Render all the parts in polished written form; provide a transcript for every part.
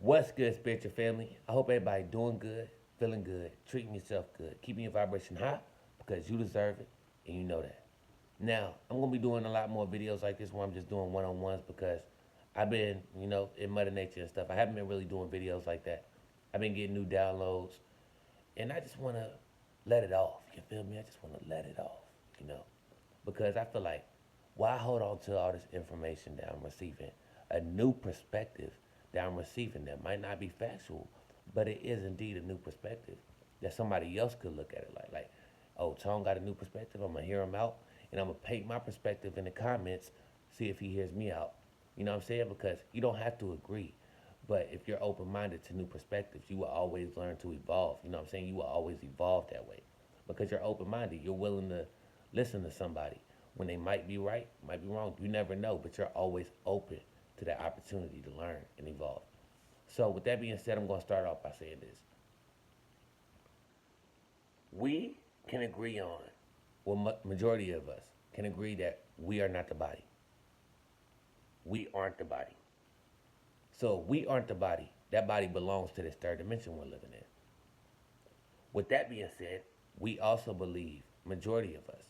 What's good, spiritual family? I hope everybody doing good, feeling good, treating yourself good, keeping your vibration high because you deserve it and you know that. Now, I'm gonna be doing a lot more videos like this where I'm just doing one-on-ones because I've been, in Mother Nature and stuff. I haven't been really doing videos like that. I've been getting new downloads, and I just wanna let it off. You feel me? I just wanna let it off, you know, because I feel like why hold on to all this information that I'm receiving, a new perspective that I'm receiving that might not be factual, but it is indeed a new perspective that somebody else could look at it like, oh, Tone got a new perspective. I'm gonna hear him out, and I'm gonna paint my perspective in the comments, see if he hears me out. You know what I'm saying? Because you don't have to agree, but if you're open-minded to new perspectives, you will always learn to evolve. You know what I'm saying? You will always evolve that way because you're open-minded. You're willing to listen to somebody when they might be right, might be wrong. You never know, but you're always open to that opportunity to learn and evolve. So, with that being said, I'm going to start off by saying this. We can agree on, well, majority of us can agree that we are not the body. We aren't the body. So, if we aren't the body. That body belongs to this third dimension we're living in. With that being said, we also believe, majority of us,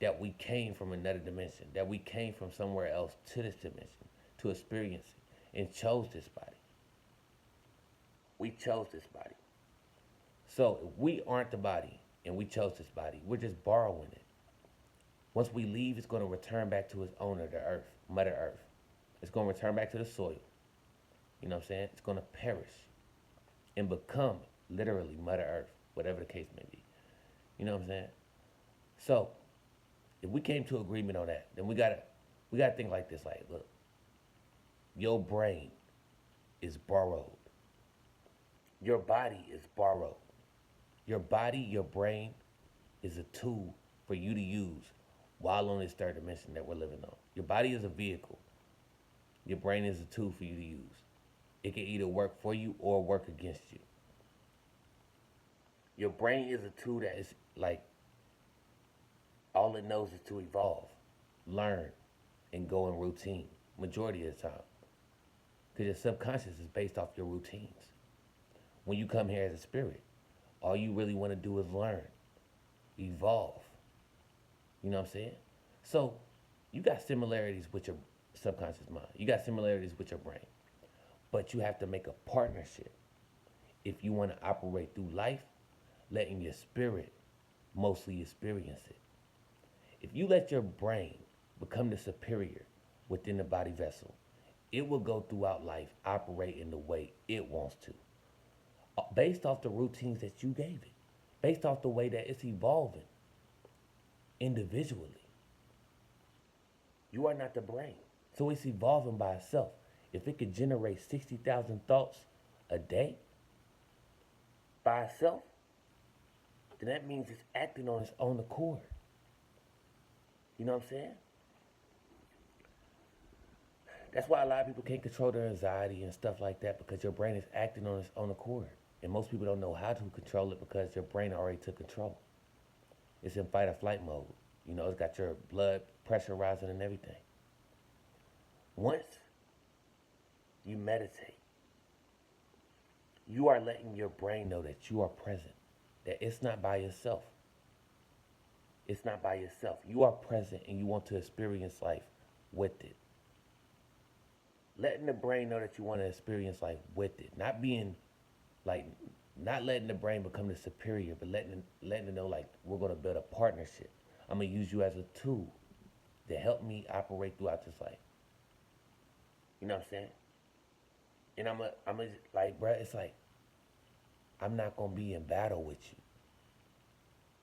that we came from another dimension, that we came from somewhere else to this dimension to experience it and chose this body. We chose this body. So if we aren't the body and we chose this body, we're just borrowing it. Once we leave, it's going to return back to its owner, the earth, Mother Earth. It's going to return back to the soil. You know what I'm saying? It's going to perish and become literally Mother Earth, whatever the case may be. You know what I'm saying? So if we came to agreement on that, then we gotta think like this. Like, look, your brain is borrowed. Your body is borrowed. Your body, your brain is a tool for you to use while on this third dimension that we're living on. Your body is a vehicle. Your brain is a tool for you to use. It can either work for you or work against you. Your brain is a tool that is like all it knows is to evolve, learn, and go in routine majority of the time. Because your subconscious is based off your routines. When you come here as a spirit, all you really want to do is learn, evolve. You know what I'm saying? So you got similarities with your subconscious mind. You got similarities with your brain. But you have to make a partnership if you want to operate through life, letting your spirit mostly experience it. If you let your brain become the superior within the body vessel, it will go throughout life operating the way it wants to, based off the routines that you gave it, based off the way that it's evolving individually. You are not the brain. So it's evolving by itself. If it could generate 60,000 thoughts a day by itself, then that means it's acting on its own accord. You know what I'm saying? That's why a lot of people can't control their anxiety and stuff like that because your brain is acting on its own accord. And most people don't know how to control it because your brain already took control. It's in fight or flight mode. You know, it's got your blood pressure rising and everything. Once you meditate, you are letting your brain know that you are present, that it's not by yourself. It's not by yourself. You are present and you want to experience life with it. Letting the brain know that you want to experience life with it. Not being like, not letting the brain become the superior, but letting it know like we're going to build a partnership. I'm going to use you as a tool to help me operate throughout this life. You know what I'm saying? And I'm a, like, bruh, it's like, I'm not going to be in battle with you.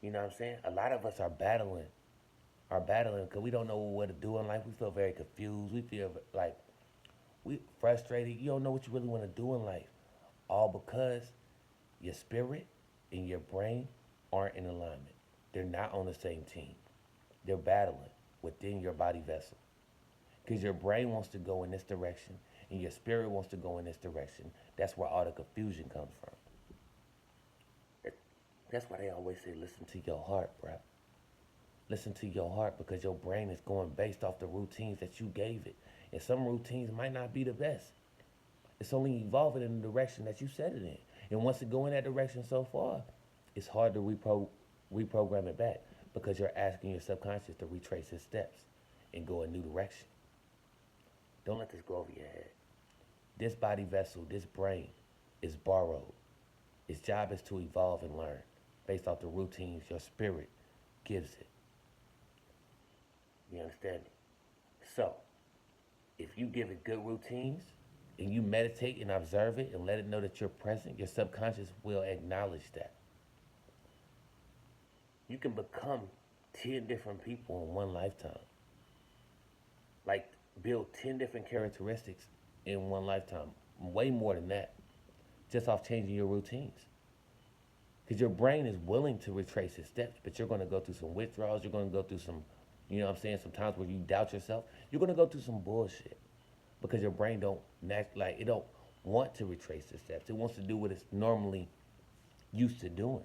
You know what I'm saying? A lot of us are battling because we don't know what to do in life. We feel very confused. We feel like we frustrated. You don't know what you really want to do in life. All because your spirit and your brain aren't in alignment. They're not on the same team. They're battling within your body vessel. Because your brain wants to go in this direction and your spirit wants to go in this direction. That's where all the confusion comes from. That's why they always say, listen to your heart, bruh. Listen to your heart because your brain is going based off the routines that you gave it. And some routines might not be the best. It's only evolving in the direction that you set it in. And once it go in that direction so far, it's hard to reprogram it back because you're asking your subconscious to retrace its steps and go a new direction. Don't let this go over your head. This body vessel, this brain, is borrowed. Its job is to evolve and learn based off the routines your spirit gives it. You understand me? So, if you give it good routines and you meditate and observe it and let it know that you're present, your subconscious will acknowledge that. You can become 10 different people in one lifetime. Like, build 10 different characteristics in one lifetime. Way more than that. Just off changing your routines. Because your brain is willing to retrace its steps, but you're going to go through some withdrawals. You're going to go through some, you know what I'm saying, some times where you doubt yourself. You're going to go through some bullshit. Because your brain it don't want to retrace its steps. It wants to do what it's normally used to doing.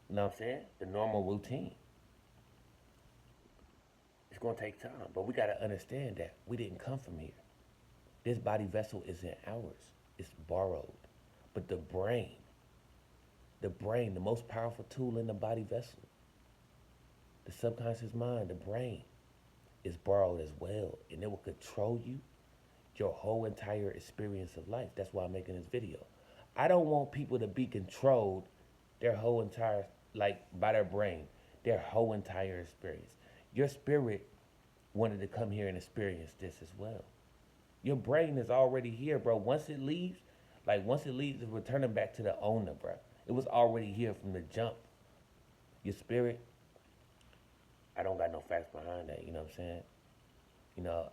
You know what I'm saying? The normal routine. It's going to take time, but we got to understand that we didn't come from here. This body vessel isn't ours. It's borrowed. But the brain, the most powerful tool in the body vessel, the subconscious mind, the brain, is borrowed as well. And it will control you your whole entire experience of life. That's why I'm making this video. I don't want people to be controlled their whole entire, by their brain, their whole entire experience. Your spirit wanted to come here and experience this as well. Your brain is already here, bro. Once it leaves, it's returning back to the owner, bro. It was already here from the jump. Your spirit, I don't got no facts behind that, you know what I'm saying? You know,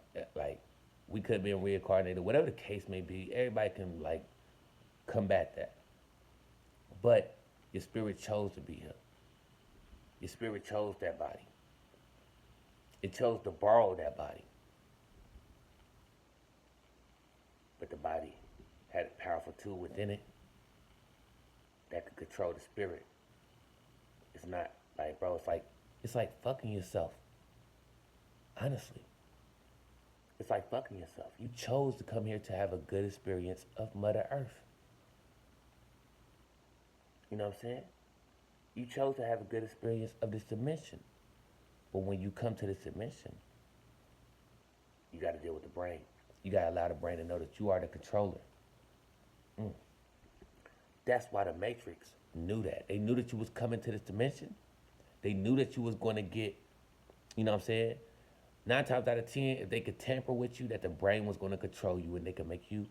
we could be reincarnated, whatever the case may be. Everybody can, combat that. But your spirit chose to be him. Your spirit chose that body. It chose to borrow that body. But the body had a powerful tool within it that could control the spirit. It's not bro, it's like fucking yourself. Honestly. It's like fucking yourself. You chose to come here to have a good experience of Mother Earth. You know what I'm saying? You chose to have a good experience of this dimension. But when you come to this dimension, you got to deal with the brain. You got to allow the brain to know that you are the controller. That's why the Matrix knew that. They knew that you was coming to this dimension. They knew that you was going to get, you know what I'm saying? 9 times out of 10, if they could tamper with you, that the brain was going to control you and they could make you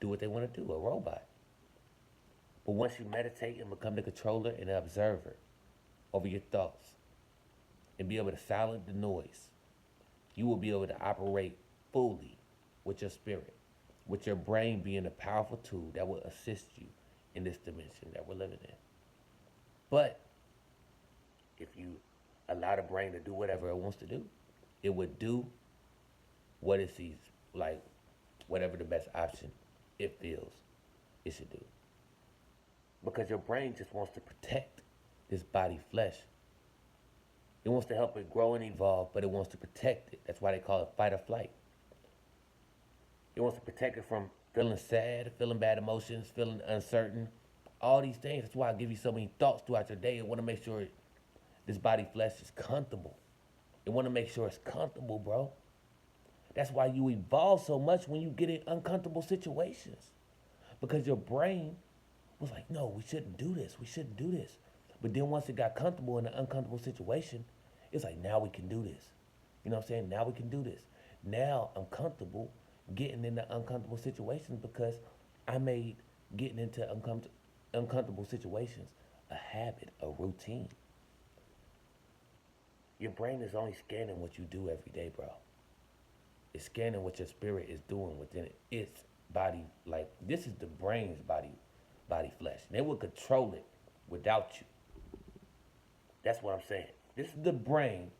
do what they want to do, a robot. But once you meditate and become the controller and the observer over your thoughts and be able to silence the noise, you will be able to operate fully with your spirit, with your brain being a powerful tool that will assist you in this dimension that we're living in. But if you allow the brain to do whatever it wants to do, it would do what it sees, whatever the best option it feels it should do. Because your brain just wants to protect this body flesh. It wants to help it grow and evolve, but it wants to protect it. That's why they call it fight or flight. It wants to protect it from feeling sad, feeling bad emotions, feeling uncertain, all these things. That's why I give you so many thoughts throughout your day. I want to make sure this body flesh is comfortable. I want to make sure it's comfortable, bro. That's why you evolve so much when you get in uncomfortable situations. Because your brain was like, no, we shouldn't do this. We shouldn't do this. But then once it got comfortable in an uncomfortable situation, it's like, now we can do this. You know what I'm saying? Now we can do this. Now I'm comfortable getting into uncomfortable situations because I made getting into uncomfortable situations a habit, a routine. Your brain is only scanning what you do every day, bro. It's scanning what your spirit is doing within its body. This is the brain's body flesh. They will control it without you. That's what I'm saying. This is the brain.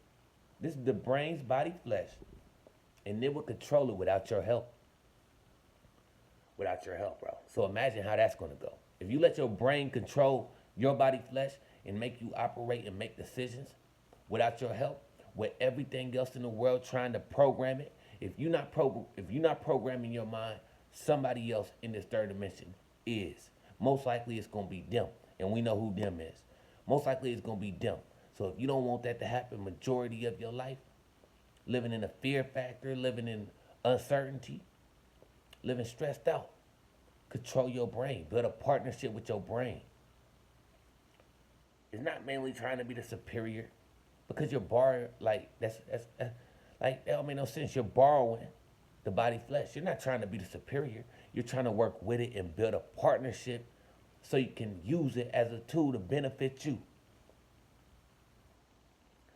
This is the brain's body flesh. And they will control it without your help. Without your help, bro. So imagine how that's going to go. If you let your brain control your body flesh and make you operate and make decisions without your help, with everything else in the world trying to program it, if you're not programming your mind somebody else in this third dimension is. Most likely it's going to be them. And we know who them is. Most likely it's going to be them. So if you don't want that to happen majority of your life, living in a fear factor, living in uncertainty, living stressed out, control your brain. Build a partnership with your brain. It's not mainly trying to be the superior, because you're borrowing, like, that's like, that don't make no sense. You're borrowing the body flesh. You're not trying to be the superior. You're trying to work with it and build a partnership so you can use it as a tool to benefit you.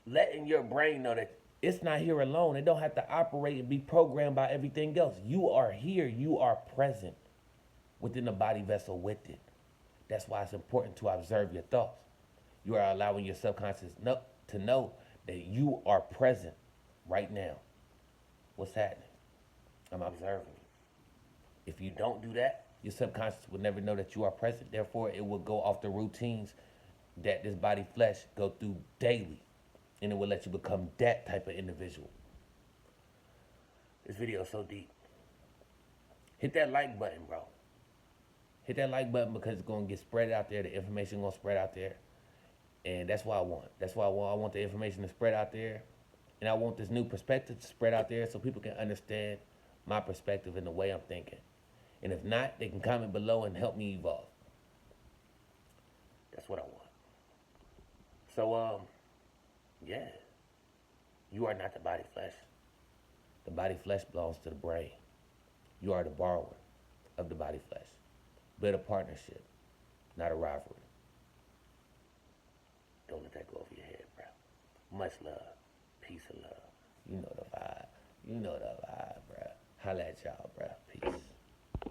Letting your brain know that it's not here alone. It don't have to operate and be programmed by everything else. You are here. You are present within the body vessel with it. That's why it's important to observe your thoughts. You are allowing your subconscious to know that you are present right now. What's happening? I'm observing you. If you don't do that, your subconscious will never know that you are present. Therefore, it will go off the routines that this body flesh go through daily. And it will let you become that type of individual. This video is so deep. Hit that like button, bro. Hit that like button because it's going to get spread out there. The information going to spread out there. And that's what I want. That's what I want. I want the information to spread out there. And I want this new perspective to spread out there so people can understand my perspective and the way I'm thinking. And if not, they can comment below and help me evolve. That's what I want. So, yeah. You are not the body flesh. The body flesh belongs to the brain. You are the borrower of the body flesh. Build a partnership, not a rivalry. Don't let that go over your head, bro. Much love. Peace and love. You know the vibe. You know the vibe, bro. Holla at y'all, bro.